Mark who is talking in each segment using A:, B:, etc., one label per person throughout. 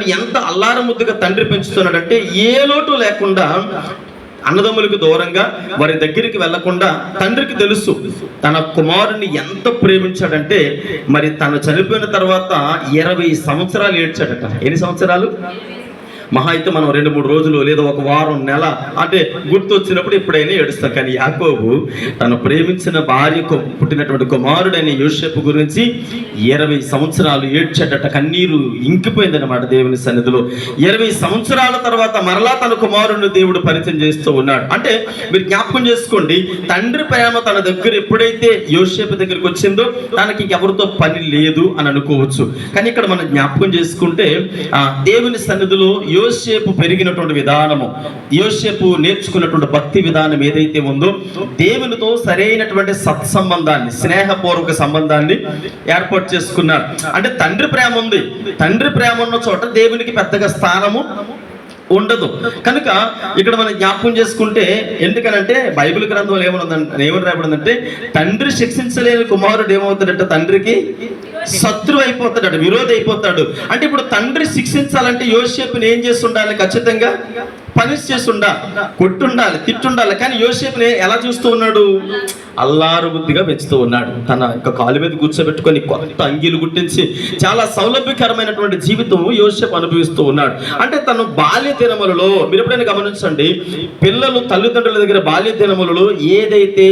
A: ఎంత అల్లారముద్దుగా తండ్రి పెంచుతున్నాడంటే ఏ లోటు లేకుండా అన్నదమ్ములకు దూరంగా వారి దగ్గరికి వెళ్లకుండా తండ్రికి తెలుసు తన కుమారుని ఎంత ప్రేమించాడంటే మరి తను చనిపోయిన తర్వాత 20 సంవత్సరాలు ఏడ్చాడట. ఎన్ని సంవత్సరాలు? మహా అయితే మనం 2-3 రోజులు లేదా ఒక వారం నెల అంటే గుర్తు వచ్చినప్పుడు ఎప్పుడైనా ఏడుస్తాం. కానీ యాకోబు తను ప్రేమించిన భార్యకు పుట్టినటువంటి కుమారుడైన యోసేపు గురించి 20 సంవత్సరాలు ఏడ్చాడట. కన్నీరు ఇంకిపోయిందన్నమాట దేవుని సన్నిధిలో. 20 సంవత్సరాల తర్వాత మరలా తన కుమారుడిని దేవుడు పరిచయం చేస్తూ ఉన్నాడు. అంటే మీరు జ్ఞాపకం చేసుకోండి, తండ్రి ప్రేమ తన దగ్గర ఎప్పుడైతే యోసేపు దగ్గరికి వచ్చిందో తనకి ఇంకెవరితో పని లేదు అని అనుకోవచ్చు. కానీ ఇక్కడ మనం జ్ఞాపకం చేసుకుంటే దేవుని సన్నిధిలో యోసేపు పెరిగినటువంటి విధానము, యోసేపు నేర్చుకున్నటువంటి భక్తి విధానం ఏదైతే ఉందో దేవునితో సరైనటువంటి సత్సంబంధాన్ని, స్నేహపూర్వక సంబంధాన్ని ఏర్పాటు చేసుకున్నారు. అంటే తండ్రి ప్రేమ ఉంది. తండ్రి ప్రేమ ఉన్న చోట దేవునికి పెద్దగా స్థానము ఉండదు. కనుక ఇక్కడ మనం జ్ఞాపకం చేసుకుంటే, ఎందుకనంటే బైబిల్ గ్రంథంలో ఏమని రాయబడిందంటే తండ్రి శిక్షించలేని కుమారుడు ఏమవుతాడంటే తండ్రికి శత్రువు అయిపోతాడు, విరోధి అయిపోతాడు. అంటే ఇప్పుడు తండ్రి శిక్షించాలంటే యోసేపుని ఏం చేసి ఉండాలి? ఖచ్చితంగా పనిష్ చేసి ఉండాలి, కొట్టుండాలి, తిట్టుండాలి. కానీ యోసేపుని ఎలా చూస్తూ ఉన్నాడు? అల్లారు బుద్ధిగా పెంచుతూ ఉన్నాడు. తన యొక్క కాలు మీద కూర్చోబెట్టుకొని కొత్త అంగీలు గుట్టించి చాలా సౌలభ్యకరమైనటువంటి జీవితం యోసేపు అనుభవిస్తూ ఉన్నాడు. అంటే తను బాల్య దినములలో, మీరు ఎప్పుడైనా గమనించండి, పిల్లలు తల్లిదండ్రుల దగ్గర బాల్య దినములలో ఏదైతే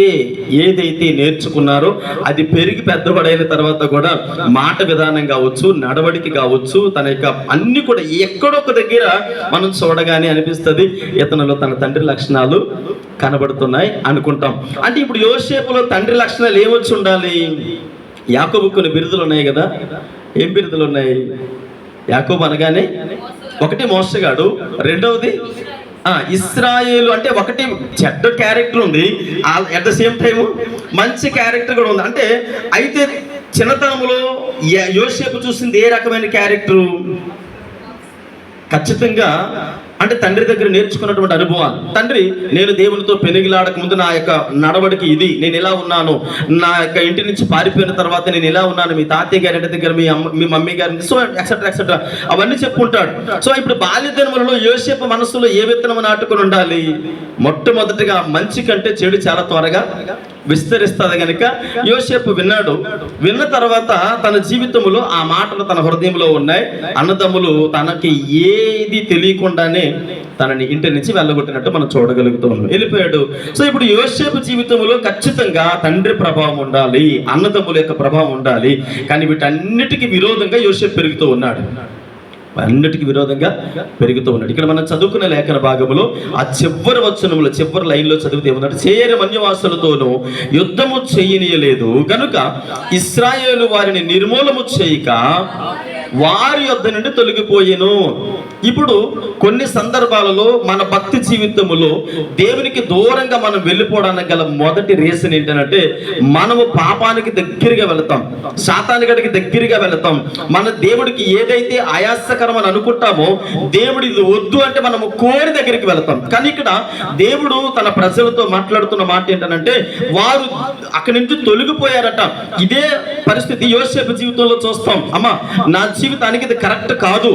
A: నేర్చుకున్నారో అది పెరిగి పెద్దబడైన తర్వాత కూడా మాట విధానం కావచ్చు, నడవడికి కావచ్చు, తన యొక్క అన్ని కూడా ఎక్కడొక దగ్గర మనం చూడగానే అనిపిస్తుంది ఇతనిలో తన తండ్రి లక్షణాలు కనబడుతున్నాయి అనుకుంటాం. అంటే ఇప్పుడు యోసేపులో తండ్రి లక్షణాలు ఏమొచ్చి ఉండాలి? యాకోబుకు కొన్ని బిరుదులు ఉన్నాయి కదా. ఏం బిరుదులు ఉన్నాయి? యాకోబు అనగానే ఒకటి మోసగాడు, రెండవది ఇశ్రాయేలు. అంటే ఒకటి చెడ్డ క్యారెక్టర్ ఉంది, అట్ ద సేమ్ టైం మంచి క్యారెక్టర్ కూడా ఉంది. అంటే అయితే చిన్నతనంలో యోసేపు చూసింది ఏ రకమైన క్యారెక్టరు? ఖచ్చితంగా అంటే తండ్రి దగ్గర నేర్చుకున్నటువంటి అనుభవాలు. తండ్రి, నేను దేవునితో పెనుగిలాడక ముందు నా యొక్క నడవడికి ఇది, నేను ఎలా ఉన్నాను, నా యొక్క ఇంటి నుంచి పారిపోయిన తర్వాత నేను ఎలా ఉన్నాను, మీ తాతయ్య గారి ఇంటి దగ్గర మీ మమ్మీ గారి, సో ఎక్సెట్రా ఎక్సెట్రా అవన్నీ చెప్పుకుంటాడు. సో ఇప్పుడు బాల్యదినములలో యోసేపు మనసులో ఏ విత్తనం నాటుకుని ఉండాలి? మొట్టమొదటిగా మంచి కంటే చెడు చాలా త్వరగా విస్తరిస్తుంది కనుక యోసేపు విన్నాడు. విన్న తర్వాత తన జీవితంలో ఆ మాటలు తన హృదయంలో ఉన్నాయి. అన్నదమ్ములు తనకి ఏది తెలియకుండానే తనని ఇంటి నుంచి వెళ్ళగొట్టినట్టు మనం చూడగలుగుతాం. వెళ్ళిపోయాడు. సో ఇప్పుడు యోసేపు జీవితంలో ఖచ్చితంగా తండ్రి ప్రభావం ఉండాలి, అన్నదమ్ముల యొక్క ప్రభావం ఉండాలి. కానీ వీటన్నిటికీ విరోధంగా యోసేపు పెరుగుతూ ఉన్నాడు, అన్నిటికీ విరోధంగా పెరుగుతూ ఉన్నాడు. ఇక్కడ మనం చదువుకున్న లేఖన భాగంలో ఆ చివరి వచనంలో చివరి లైన్లో చదివితే ఏమన్నాడు? చేయని మన్యవాసులతోనూ యుద్ధము చేయనీయలేదు కనుక ఇశ్రాయేలు వారిని నిర్మూలము చేయక వారి యొద్ద నుండి తొలగిపోయేను. ఇప్పుడు కొన్ని సందర్భాలలో మన భక్తి జీవితములో దేవునికి దూరంగా మనం వెళ్ళిపోవడానికి గల మొదటి రీజన్ ఏంటంటే మనము పాపానికి దగ్గరగా వెళతాం, సాతానుడికి దగ్గరగా వెళతాం. మన దేవుడికి ఏదైతే ఆయాసకరం అని అనుకుంటామో దేవుడి ఇది వద్దు అంటే మనము కోరి దగ్గరికి వెళతాం. కానీ ఇక్కడ దేవుడు తన ప్రజలతో మాట్లాడుతున్న మాట ఏంటంటే వారు అక్కడి నుంచి తొలగిపోయారట. ఇదే పరిస్థితి యోసేపు జీవితంలో చూస్తాం. అమ్మా, నా జీవితానికి ఇది కరెక్ట్ కాదు.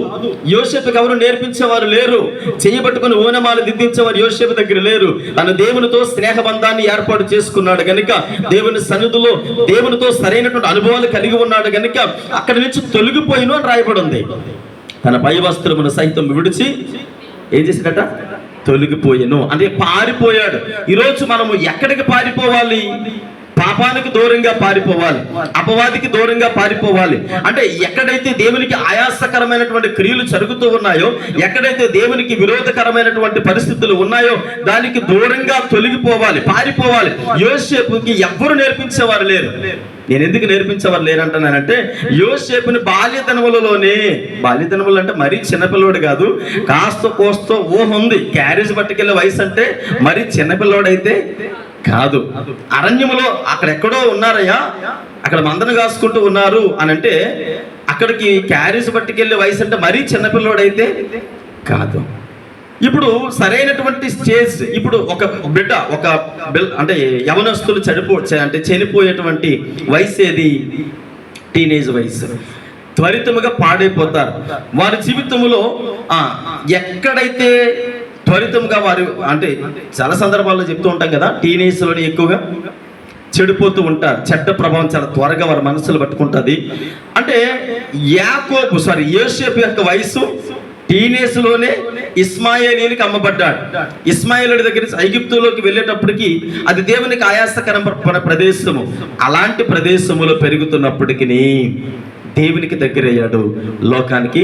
A: యోసేపుకి ఎవరు నేర్పించేవారు లేరు, చేయబట్టుకుని ఓనమాలు దిద్దించేవారు యోసేపు దగ్గర లేరు. తన దేవునితో స్నేహబంధాన్ని ఏర్పాటు చేసుకున్నాడు గనుక, దేవుని సన్నిధిలో దేవునితో సరైనటువంటి అనుభవాలు కలిగి ఉన్నాడు గనుక అక్కడి నుంచి తొలగిపోయిను అని రాయబడి ఉంది. తన పై వస్త్రమును సైతం విడిచి ఏం చేసినట? తొలగిపోయాను అంటే పారిపోయాడు. ఈరోజు మనము ఎక్కడికి పారిపోవాలి? పాపానికి దూరంగా పారిపోవాలి, అపవాదికి దూరంగా పారిపోవాలి. అంటే ఎక్కడైతే దేవునికి ఆయాసకరమైనటువంటి క్రియలు జరుగుతూ ఉన్నాయో, ఎక్కడైతే దేవునికి విరోధకరమైనటువంటి పరిస్థితులు ఉన్నాయో దానికి దూరంగా తొలగిపోవాలి, పారిపోవాలి. యోసేపుకి ఎవ్వరు నేర్పించేవారు లేరు. నేను ఎందుకు నేర్పించేవారు లేరంటున్నానంటే యోసేపుని బాల్యదినములు అంటే మరీ చిన్నపిల్లోడు కాదు, కాస్త కోస్తో ఊహ ఉంది. క్యారేజ్ పట్టుకెళ్ళే వయసు అంటే మరీ చిన్నపిల్లోడైతే కాదు. అరణ్యములో అక్కడెక్కడో ఉన్నారయ్యా, అక్కడ మందను కాసుకుంటూ ఉన్నారు అని అంటే అక్కడికి క్యారేజ్ పట్టుకెళ్ళే వయసు అంటే మరీ చిన్నపిల్లోడైతే కాదు. ఇప్పుడు సరైనటువంటి స్టేజ్, ఇప్పుడు ఒక బిడ్డ అంటే యవనస్తులు చనిపోయేటువంటి వయసు ఏది? టీనేజ్ వయసు. త్వరితముగా పాడైపోతారు. వారి జీవితంలో ఎక్కడైతే త్వరితముగా వారు, అంటే చాలా సందర్భాల్లో చెప్తూ ఉంటాం కదా, టీనేజ్లోనే ఎక్కువగా చెడిపోతూ ఉంటారు. చెడ్డ ప్రభావం చాలా త్వరగా వారి మనసులు పట్టుకుంటుంది. అంటే యోసేపు యొక్క వయసు టీనేజ్లోనే ఇస్మాయేలీకి అమ్మబడ్డాడు. ఇస్మాయేలుడి దగ్గర ఐగుప్తులోకి వెళ్ళేటప్పటికి అది దేవునికి ఆయాసకరమైన ప్రదేశము. అలాంటి ప్రదేశములో పెరుగుతున్నప్పటికీ దేవునికి దగ్గరయ్యాడు, లోకానికి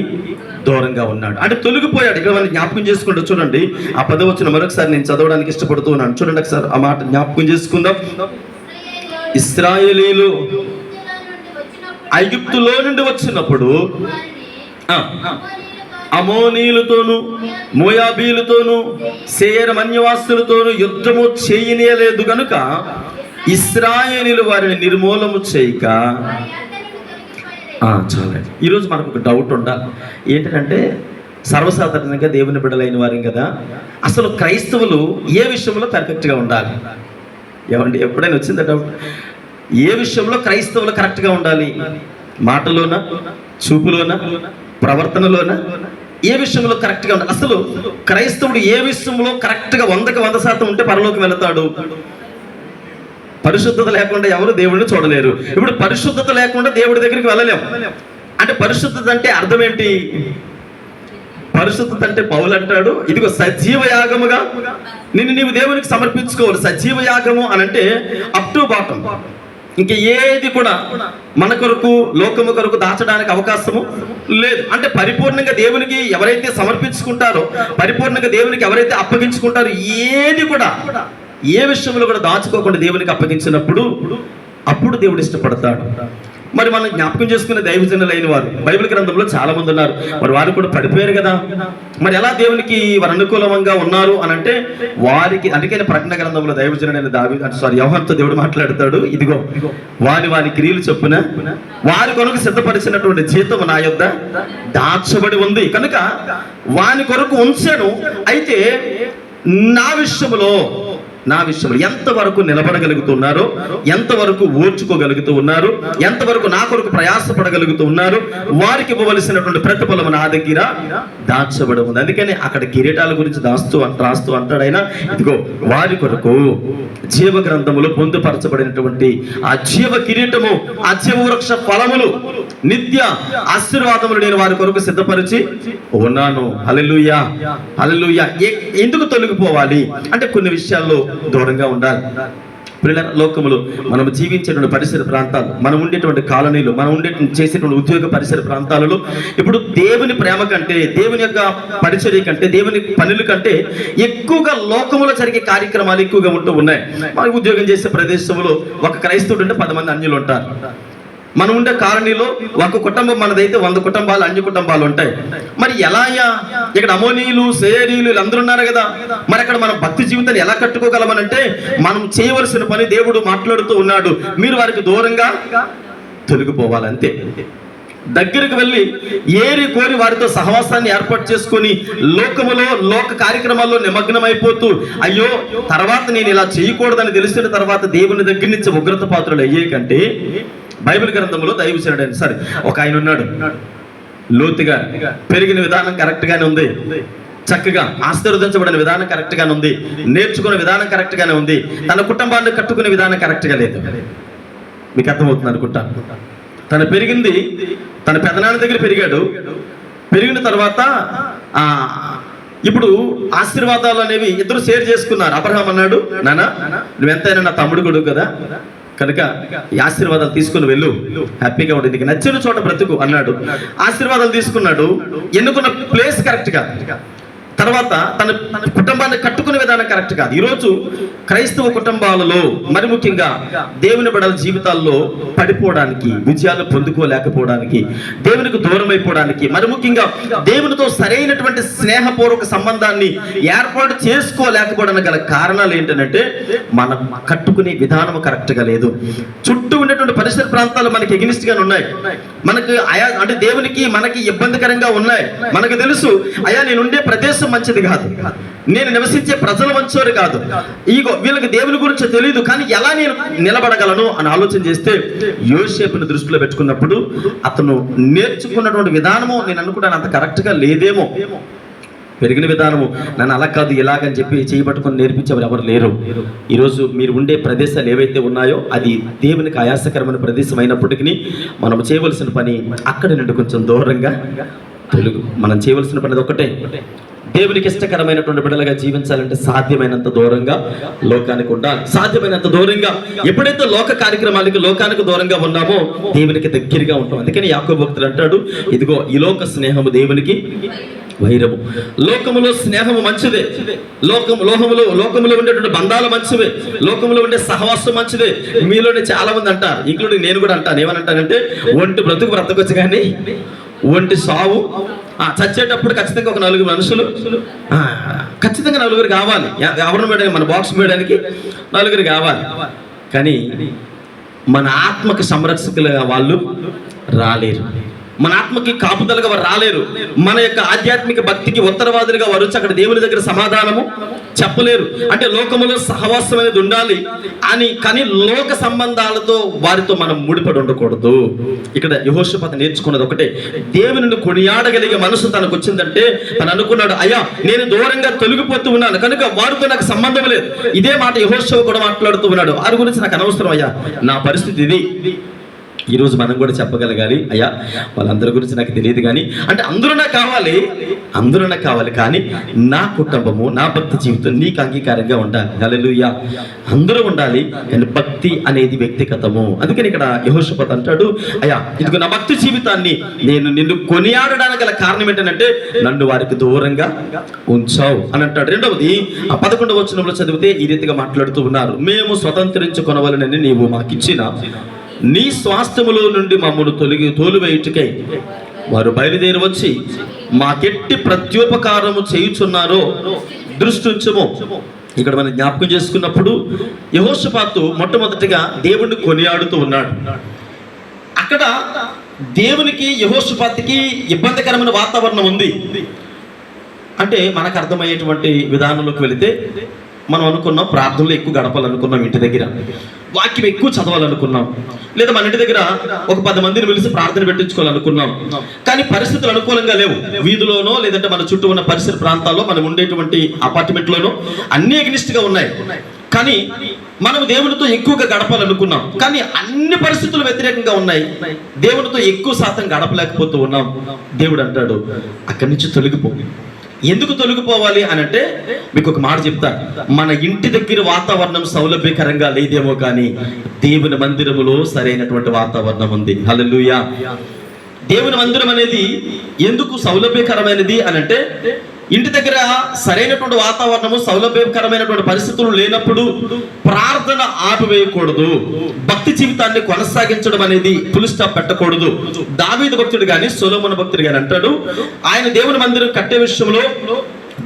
A: దూరంగా ఉన్నాడు. అంటే తొలగిపోయాడు. ఇక్కడ మనం జ్ఞాపకం చేసుకుంటూ చూడండి, ఆ 10వ వచనం మరొకసారి నేను చదవడానికి ఇష్టపడుతున్నాను. చూడండి ఒకసారి ఆ మాట జ్ఞాపకం చేసుకుందాం. ఇశ్రాయేలీలు ఐగుప్తులో నుండి వచ్చినప్పుడు అమోనీయులతోనూ మోయాబీలతోనూ సేయర మన్యవాసులతోనూ యుద్ధము చేయనీయలేదు కనుక ఇశ్రాయేలీలు వారిని నిర్మూలము చేయక చాలా. ఈరోజు మనకు ఒక డౌట్ ఉండాలి. ఏంటంటే సర్వసాధారణంగా దేవుని బిడ్డలైన వారి కదా, అసలు క్రైస్తవులు ఏ విషయంలో పర్ఫెక్ట్గా ఉండాలి? ఏమండి, ఎప్పుడైనా వచ్చిందా డౌట్? ఏ విషయంలో క్రైస్తవులు కరెక్ట్గా ఉండాలి? మాటలోనా, చూపులోనా, ప్రవర్తనలోనా? ఏ విషయంలో కరెక్ట్గా ఉండాలి? అసలు క్రైస్తవుడు ఏ విషయంలో కరెక్ట్గా 100కి 100% ఉంటే పరలోకి వెళతాడు? పరిశుద్ధత లేకుండా ఎవరు దేవుడిని చూడలేరు. ఇప్పుడు పరిశుద్ధత లేకుండా దేవుడి దగ్గరికి వెళ్ళలేము. అంటే పరిశుద్ధత అంటే అర్థం ఏంటి? పరిశుద్ధత అంటే పౌలు అంటాడు, ఇదిగో సజీవ యాగముగా నిన్ను నీవు దేవునికి సమర్పించుకోవాలి. సజీవ యాగము అని అంటే అప్ టు బాటం, ఇంకా ఏది కూడా మన కొరకు లోకము కొరకు దాచడానికి అవకాశము లేదు. అంటే పరిపూర్ణంగా దేవునికి ఎవరైతే సమర్పించుకుంటారో, పరిపూర్ణంగా దేవునికి ఎవరైతే అప్పగించుకుంటారో, ఏది కూడా ఏ విషయంలో కూడా దాచుకోకుండా దేవునికి అప్పగించినప్పుడు అప్పుడు దేవుడు ఇష్టపడతాడు. మరి మనం జ్ఞాపకం చేసుకునే దైవజనులైన వారు బైబిల్ గ్రంథంలో చాలా మంది ఉన్నారు. మరి వారు కూడా పడిపోయారు కదా. మరి ఎలా దేవునికి వారు అనుకూలంగా ఉన్నారు అని అంటే వారికి, అందుకని ప్రకటన గ్రంథంలో దైవజనుడైన యోహానుతో దేవుడు మాట్లాడతాడు, ఇదిగో వారి క్రియలు చొప్పున వారి కొరకు సిద్ధపరిచినటువంటి జీతం నా యొద్ద దాచబడి ఉంది కనుక వాని కొరకు ఉంచాను. అయితే నా విషయంలో ఎంతవరకు నిలబడగలుగుతున్నారో, ఎంతవరకు ఓర్చుకోగలుగుతూ ఉన్నారు, ఎంతవరకు నా కొరకు ప్రయాసపడగలుగుతూ ఉన్నారు, వారికి ఇవ్వవలసినటువంటి ప్రతిఫలం నా దగ్గర దాచబడి ఉంది. అందుకని అక్కడ కిరీటాల గురించి రాస్తూ అంటాడు ఆయన, ఇదిగో వారి కొరకు జీవ గ్రంథములో పొందుపరచబడినటువంటి ఆ జీవ కిరీటము, ఆ జీవ వృక్ష ఫలములు, నిత్య ఆశీర్వాదములు నేను వారి కొరకు సిద్ధపరిచి ఉన్నాను. హల్లెలూయా, హల్లెలూయా. ఎందుకు తొలగిపోవాలి అంటే కొన్ని విషయాల్లో దూరంగా ఉండాలి. లోకములు మనం జీవించేటువంటి పరిసర ప్రాంతాలు, మనం ఉండేటువంటి కాలనీలు, మనం చేసేటువంటి ఉద్యోగ పరిసర ప్రాంతాలలో ఇప్పుడు దేవుని ప్రేమ కంటే, దేవుని యొక్క పరిచర్య కంటే, దేవుని పనుల కంటే ఎక్కువగా లోకములో జరిగే కార్యక్రమాలు ఎక్కువగా ఉంటూ ఉన్నాయి. మన ఉద్యోగం చేసే ప్రదేశంలో ఒక క్రైస్తవుడు ఉంటే 10 మంది అన్యులు ఉంటారు. మనం ఉండే కాలనీలో ఒక కుటుంబం మనదైతే 100 కుటుంబాలు అన్య కుటుంబాలు ఉంటాయి. మరి ఎలా ఇక్కడ అమోనీయులు, సేయరీలు అందరూ ఉన్నారు కదా. మరి అక్కడ మనం భక్తి జీవితాన్ని ఎలా కట్టుకోగలమనంటే మనం చేయవలసిన పని దేవుడు మాట్లాడుతూ ఉన్నాడు, మీరు వారికి దూరంగా తొలగిపోవాలి అంతే. దగ్గరికి వెళ్ళి ఏరి కోరి వారితో సహవాసాన్ని ఏర్పాటు చేసుకొని లోకములో లోక కార్యక్రమాల్లో నిమగ్నమైపోతూ అయ్యో తర్వాత నేను ఇలా చేయకూడదని తెలిసిన తర్వాత దేవుని దగ్గర నుంచి ఉగ్రత పాత్రలు అయ్యే కంటే బైబిల్ గ్రంథంలో దైవజనుడైన ఒక ఆయన ఉన్నాడు, లోతుగా పెరిగిన విధానం కరెక్ట్ గానే ఉంది, చక్కగా ఆశీర్వదించబడిన విధానం కరెక్ట్ గానే ఉంది, నేర్చుకునే విధానం కరెక్ట్ గానే ఉంది, తన కుటుంబాన్ని కట్టుకునే విధానం కరెక్ట్ గా లేదు. మీకు అర్థమవుతుంది అనుకుంటా. తను పెరిగింది తన పెదనాన్న దగ్గర పెరిగాడు. పెరిగిన తర్వాత ఇప్పుడు ఆశీర్వాదాలు అనేవి ఇద్దరు షేర్ చేసుకున్నారు. అబ్రహాం అన్నాడు, నాన్న నువ్వెంతైనా నా తమ్ముడు కొడుకు కదా, కనుక ఈ ఆశీర్వాదాలు తీసుకుని వెళ్ళు, హ్యాపీగా ఉండి నీకు నచ్చిన చోట బ్రతుకు అన్నాడు. ఆశీర్వాదాలు తీసుకున్నాడు, ఎన్నుకున్న ప్లేస్ కరెక్ట్ కాదు, తర్వాత తన కుటుంబాన్ని కట్టుకునే విధానం కరెక్ట్ కాదు. ఈరోజు క్రైస్తవ కుటుంబాలలో మరి ముఖ్యంగా దేవుని బిడ్డల జీవితాల్లో పడిపోవడానికి, విజయాలు పొందుకోలేకపోవడానికి, దేవునికి దూరం అయిపోవడానికి, మరి ముఖ్యంగా దేవునితో సరైనటువంటి స్నేహపూర్వక సంబంధాన్ని ఏర్పాటు చేసుకోలేకపోవడానికి గల కారణాలు ఏంటంటే మనం కట్టుకునే విధానం కరెక్ట్గా లేదు. చుట్టూ ఉండేటువంటి పరిసర ప్రాంతాలు మనకి ఎగ్నిస్ట్ గానే ఉన్నాయి. మనకు అయా అంటే దేవునికి మనకి ఇబ్బందికరంగా ఉన్నాయి. మనకు తెలుసు, అయ్యా నేను ఉండే ప్రదేశం మంచిది కాదు, నేను నివసించే ప్రజలు మంచోరు కాదు, ఇగో వీళ్ళకి దేవుని గురించి తెలియదు, కానీ ఎలా నేను నిలబడగలను అని ఆలోచన చేస్తే యోసేపుని దృష్టిలో పెట్టుకున్నప్పుడు అతను నేర్చుకున్నటువంటి విధానము నేను అనుకుంటాను అంత కరెక్ట్గా లేదేమో. పెరిగిన విధానము నన్ను అలా కాదు ఇలాగని చెప్పి చేయబట్టుకొని నేర్పించేవారు ఎవరు లేరు. ఈరోజు మీరు ఉండే ప్రదేశాలు ఏవైతే ఉన్నాయో అది దేవునికి ఆయాసకరమైన ప్రదేశం అయినప్పటికీ మనం చేయవలసిన పని అక్కడి నుండి కొంచెం దూరంగా మనం చేయవలసిన పని ఒకటే, దేవునికి ఇష్టకరమైనటువంటి బిడ్డలుగా జీవించాలంటే సాధ్యమైనంత దూరంగా లోకానికి ఉండాలి. సాధ్యమైనంత దూరంగా ఎప్పుడైతే లోక కార్యక్రమాలకి లోకానికి దూరంగా ఉన్నామో దేవునికి దగ్గరగా ఉంటాం. అందుకని యాకోబు భక్తుడు అంటాడు, ఇదిగో ఈ లోక స్నేహము దేవునికి వైరము. లోకములో స్నేహము మంచిదే, లోకములో ఉండేటువంటి బంధాలు మంచివే, లోకములో ఉండే సహవాసం మంచిదే. మీలోనే చాలా మంది అంటారు, ఇంక్లూడింగ్ నేను కూడా అంటాను, ఏమనంటానంటే ఒంటి బ్రతకొచ్చు కానీ ఒంటి సావు. చచ్చేటప్పుడు ఖచ్చితంగా ఒక 4 మనుషులు, ఖచ్చితంగా 4 కావాలి. ఎవరిని వేయడానికి, మన బాక్స్ వేయడానికి 4 కావాలి. కానీ మన ఆత్మకి సంరక్షకులుగా వాళ్ళు రాలేరు, మన ఆత్మకి కాపుదలుగా వారు రాలేరు. మన యొక్క ఆధ్యాత్మిక భక్తికి ఉత్తరవాదులుగా వారు వచ్చి అక్కడ దేవుని దగ్గర సమాధానము చెప్పలేరు. అంటే లోకములో సహవాసం అనేది ఉండాలి అని, కానీ లోక సంబంధాలతో వారితో మనం ముడిపడి ఉండకూడదు. ఇక్కడ యెహోషాపాతు నేర్చుకున్నది ఒకటే, దేవునిని కొనియాడగలిగే మనసు తనకు వచ్చిందంటే తను అనుకున్నాడు, అయ్యా నేను దూరంగా తొలగిపోతూ ఉన్నాను కనుక వారితో నాకు సంబంధం లేదు. ఇదే మాట యెహోషువ కూడా మాట్లాడుతూ ఉన్నాడు, వారి గురించి నాకు అనవసరం అయ్యా, నా పరిస్థితి ఇది. ఈరోజు మనం కూడా చెప్పగలగాలి, అయ్యా వాళ్ళందరి గురించి నాకు తెలియదు కానీ, అంటే అందరూ నాకు కావాలి కానీ నా కుటుంబము నా భక్తి జీవితం నీకు అంగీకారంగా ఉండాలి. హల్లెలూయా. అందరూ ఉండాలి కానీ భక్తి అనేది వ్యక్తిగతము. అందుకని ఇక్కడ యెహోషాపాతు అంటాడు, అయ్యా ఇదిగో నా భక్తి జీవితాన్ని నేను నిన్ను కొనియాడడానికి గల కారణం ఏంటంటే నన్ను వారికి దూరంగా ఉంచావు అని అంటాడు. రెండవది 11వ వచనంలో చదివితే ఈ రీతిగా మాట్లాడుతూ ఉన్నారు, మేము స్వతంత్రించుకొనవలనని నీవు మాకిచ్చిన నీ స్వాస్థ్యములో నుండి మమ్మను తోలువేయుటకై వారు బయలుదేరి వచ్చి మాకెట్టి ప్రత్యుపకారము చేయుచున్నారో దృష్టించుము. ఇక్కడ మనం జ్ఞాపకం చేసుకున్నప్పుడు యెహోషాపాతు మొట్టమొదటిగా దేవుణ్ణి కొనియాడుతూ ఉన్నాడు. అక్కడ దేవునికి యెహోషాపాతుకి ఇబ్బందికరమైన వాతావరణం ఉంది. అంటే మనకు అర్థమయ్యేటువంటి విధానంలోకి వెళితే మనం అనుకున్నాం ప్రార్థనలో ఎక్కువ గడపాలనుకున్నాం, ఇంటి దగ్గర వాక్యం ఎక్కువ చదవాలనుకున్నాం, లేదా మన ఇంటి దగ్గర ఒక 10 మందిని పిలిచి ప్రార్థన పెట్టించుకోవాలనుకున్నాం. కానీ పరిస్థితులు అనుకూలంగా లేవు. వీధిలోనో లేదంటే మన చుట్టూ ఉన్న పరిసర ప్రాంతాల్లో మనం ఉండేటువంటి అపార్ట్మెంట్లోనో అన్ని ఎగ్నిస్ట్గా ఉన్నాయి. కానీ మనం దేవునితో ఎక్కువగా గడపాలనుకున్నాం, కానీ అన్ని పరిస్థితులు వ్యతిరేకంగా ఉన్నాయి. దేవునితో ఎక్కువ శాతం గడపలేకపోతూ ఉన్నాం. దేవుడు అంటాడు, అక్కడి నుంచి తొలగిపో. ఎందుకు తొలగిపోవాలి అని అంటే మీకు ఒక మాట చెప్తాను, మన ఇంటి దగ్గర వాతావరణం సౌలభ్యకరంగా లేదేమో కానీ దేవుని మందిరములో సరైనటువంటి వాతావరణం ఉంది. హల్లెలూయా. దేవుని మందిరం అనేది ఎందుకు సౌలభ్యకరమైనది అని అంటే ఇంటి దగ్గర సరైనటువంటి వాతావరణము సౌలభ్యకరమైనటువంటి పరిస్థితులు లేనప్పుడు ప్రార్థన ఆపివేయకూడదు, భక్తి జీవితాన్ని కొనసాగించడం అనేది ఫుల్ స్టాప్ పెట్టకూడదు. దావీదు భక్తుడు గాని సొలొమోను భక్తుడు గాని అంటాడు, ఆయన దేవుని మందిరం కట్టే విషయంలో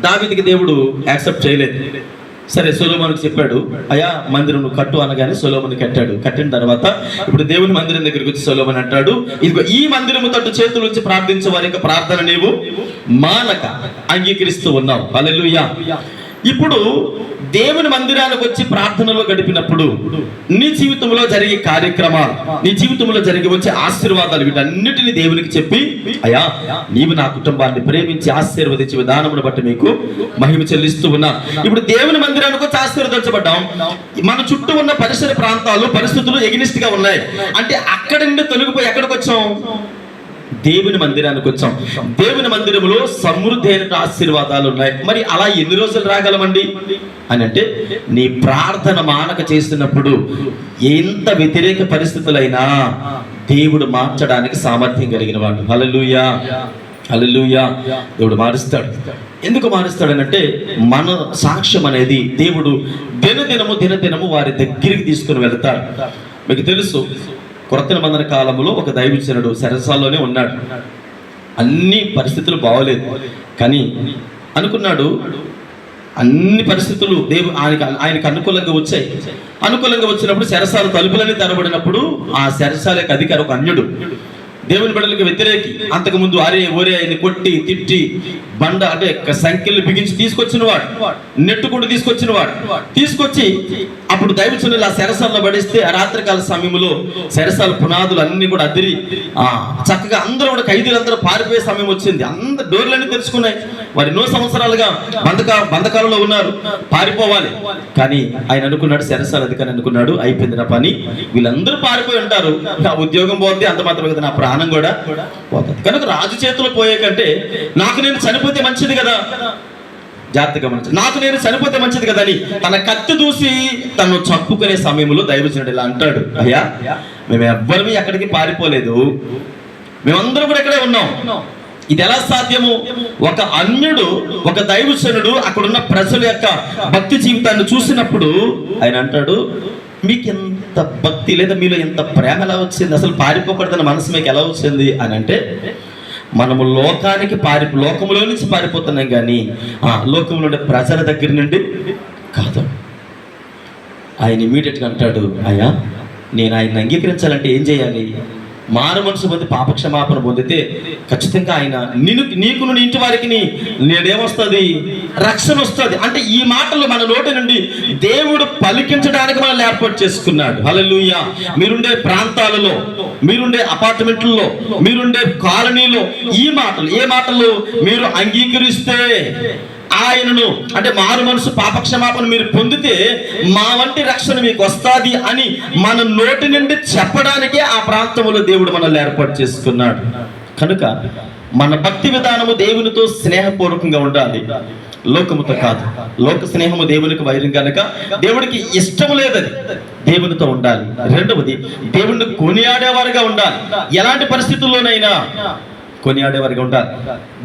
A: దావీదుకి దేవుడు యాక్సెప్ట్ చేయలేదు. సరే సొలొమోనుకి చెప్పాడు, అయ్యా మందిరం నువ్వు కట్టు అనగానే సొలొమోను కట్టాడు. కట్టిన తర్వాత ఇప్పుడు దేవుని మందిరం దగ్గరికి వచ్చి సొలొమోను అంటాడు, ఇదిగో ఈ మందిరము తట్టు చేతుల నుంచి ప్రార్థించే వారి యొక్క ప్రార్థన నీవు మానక అంగీకరిస్తూ ఉన్నావు. హల్లెలూయా. ఇప్పుడు దేవుని మందిరానికి వచ్చి ప్రార్థనలో గడిపినప్పుడు నీ జీవితంలో జరిగే కార్యక్రమాలు, నీ జీవితంలో జరిగి వచ్చే ఆశీర్వాదాలు వీటన్నిటిని దేవునికి చెప్పి, అయ్యా నీవు నా కుటుంబాన్ని ప్రేమించి ఆశీర్వదించే విధానమును బట్టి మీకు మహిమ చెల్లిస్తూ ఉన్నా. ఇప్పుడు దేవుని మందిరానికి వచ్చి ఆశీర్వదించబడ్డాం. మన చుట్టూ ఉన్న పరిసర ప్రాంతాలు పరిస్థితులు ఎగ్నిస్ట్ గా ఉన్నాయి. అంటే అక్కడి నుండి తొలగిపోయి ఎక్కడికి వచ్చాం? దేవుని మందిరానికి వచ్చాం. దేవుని మందిరంలో సమృద్ధి అయిన ఆశీర్వాదాలు ఉన్నాయి. మరి అలా ఎన్ని రోజులు రాగలమండి అని అంటే నీ ప్రార్థన మానక చేస్తున్నప్పుడు ఎంత వ్యతిరేక పరిస్థితులైనా దేవుడు మార్చడానికి సామర్థ్యం కలిగిన వాడు. హల్లెలూయా. హల్లెలూయా. దేవుడు మారుస్తాడు. ఎందుకు మారుస్తాడనంటే మన సాక్ష్యం అనేది దేవుడు దినదినము వారి దగ్గరికి తీసుకుని వెళ్తాడు. మీకు తెలుసు, కొత్త నిబంధన కాలంలో ఒక దైవజనుడు చెరసాల్లోనే ఉన్నాడు. అన్ని పరిస్థితులు బాగోలేదు, కానీ అనుకున్నాడు అన్ని పరిస్థితులు ఆయనకు అనుకూలంగా వచ్చాయి. అనుకూలంగా వచ్చినప్పుడు చెరసాల తలుపులన్నీ తెరబడినప్పుడు ఆ చెరసాల యొక్క అధికారి ఒక అన్యుడు దేవుని బిడ్డలకు వ్యతిరేకి, అంతకు ముందు అరే ఒరే ఆయన్ని కొట్టి తిట్టి బండ అంటే సంఖ్యలు బిగించి తీసుకొచ్చిన వాడు, నెట్టుకుంటూ తీసుకొచ్చిన వాడు, తీసుకొచ్చి అప్పుడు దైవజనులు ఆ శరసాల్లో పడిస్తే ఆ రాత్రికాల సమయంలో శరసాల పునాదులు అన్ని కూడా అదిరి చక్కగా అందరూ కూడా ఖైదీలందరూ పారిపోయే సమయం వచ్చింది. అందరు డోర్లన్నీ తెరుచుకున్నాయి. వారు ఎన్నో సంవత్సరాలుగా బంధకాలలో ఉన్నారు, పారిపోవాలి. కానీ ఆయన అనుకున్నాడు, శరసాల అధికారి అనుకున్నాడు, అయిపోయింది నా పని, వీళ్ళందరూ పారిపోయి ఉంటారు, నా ఉద్యోగం పోతే అంత మాత్రం కదా, నా ప్రాణం కూడా పోతుంది. కనుక రాజు చేతిలో పోయే కంటే నాకు నేను చనిపోతే మంచిది కదా, జాగ్రత్తగా మంచిది, నాకు నేను చనిపోతే మంచిది కదా అని తన కత్తి దూసి తను చంపుకునే సమయంలో దైవజనుడు ఇలా అంటాడు, అయ్యా మేము ఎవ్వరూ ఎక్కడికి పారిపోలేదు, మేమందరం కూడా ఇక్కడే ఉన్నాం. ఇది ఎలా సాధ్యము? ఒక అన్యుడు, ఒక దైవజనుడు అక్కడున్న ప్రజల యొక్క భక్తి జీవితాన్ని చూసినప్పుడు ఆయన అంటాడు, మీకు ఎంత భక్తి లేదా మీలో ఎంత ప్రేమ ఎలా వచ్చింది, అసలు పారిపోకూడదన్న మనసు మీకు ఎలా వచ్చింది అని అంటే, మనము లోకంలో నుంచి పారిపోతున్నాం కానీ లోకంలో ఉండే ప్రజల దగ్గర నుండి కాదు. ఆయన ఇమీడియట్గా అంటాడు, అయ్యా నేను ఆయన్ని అంగీకరించాలంటే ఏం చేయాలి? మారు మనసు పొంది పాపక్షమాపణ పొందితే ఖచ్చితంగా ఆయన నీకు నీ ఇంటి వారికి నేనేమొస్తుంది, రక్షణ వస్తుంది. అంటే ఈ మాటలు మన నోటి నుండి దేవుడు పలికించడానికి మనల్ని ఏర్పాటు చేసుకున్నాడు. హల్లెలూయా. మీరుండే ప్రాంతాలలో, మీరుండే అపార్ట్మెంట్లలో, మీరుండే కాలనీలో ఈ మాటలు, ఏ మాటలు మీరు అంగీకరిస్తే ఆయనను అంటే మారు మనసు పాపక్షమాపణ మీరు పొందితే మా వంటి రక్షణ మీకు వస్తుంది అని మన నోటి నుండి చెప్పడానికే ఆ ప్రాంతంలో దేవుడు మనల్ని ఏర్పాటు చేసుకున్నాడు. కనుక మన భక్తి విధానము దేవునితో స్నేహపూర్వకంగా ఉండాలి, లోకముతో కాదు. లోక స్నేహము దేవునికి వైరం కనుక దేవుడికి ఇష్టం లేదని దేవునితో ఉండాలి. రెండవది, దేవుణ్ణి కొనియాడేవారుగా ఉండాలి. ఎలాంటి పరిస్థితుల్లోనైనా కొనియాడేవారిగా ఉండాలి.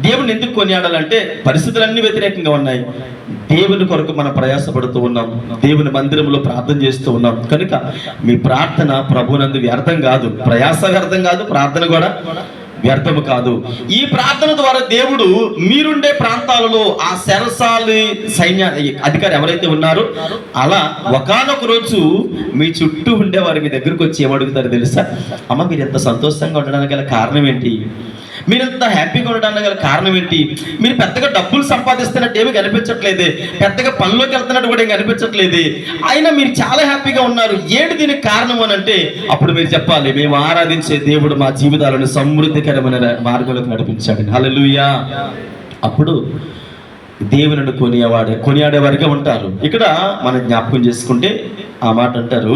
A: దేవుని ఎందుకు కొనియాడాలంటే పరిస్థితులన్నీ వ్యతిరేకంగా ఉన్నాయి, దేవుని కొరకు మనం ప్రయాసపడుతూ ఉన్నాం, దేవుని మందిరంలో ప్రార్థన చేస్తూ ఉన్నాం. కనుక మీ ప్రార్థన ప్రభునందు వ్యర్థం కాదు, ప్రయాస వ్యర్థం కాదు, ప్రార్థన కూడా వ్యర్థము కాదు. ఈ ప్రార్థన ద్వారా దేవుడు మీరుండే ప్రాంతాలలో ఆ శరసాలి సైన్య అధికారి ఎవరైతే ఉన్నారో అలా ఒకానొక రోజు మీ చుట్టూ ఉండేవారు మీ దగ్గరకు వచ్చి ఏమడుగుతారు తెలుసా? అమ్మ మీరు ఎంత సంతోషంగా ఉండడానికి గల కారణం ఏంటి, మీరెంత హ్యాపీగా ఉండడానికి గల కారణం ఏంటి, మీరు పెద్దగా డబ్బులు సంపాదిస్తున్నట్టు ఏమీ కనిపించట్లేదు, పెద్దగా పనిలోకి వెళ్తున్నట్టు కూడా ఏం కనిపించట్లేదు, అయినా మీరు చాలా హ్యాపీగా ఉన్నారు, ఏంటి దీనికి కారణం అని అంటే అప్పుడు మీరు చెప్పాలి, మేము ఆరాధించే దేవుడు మా జీవితాలను సమృద్ధికరమైన మార్గంలోకి నడిపించాడు. హల్లెలూయా. అప్పుడు దేవుని కొనియాడేవారిగా ఉంటారు. ఇక్కడ మనం జ్ఞాపకం చేసుకుంటే ఆ మాట అంటారు,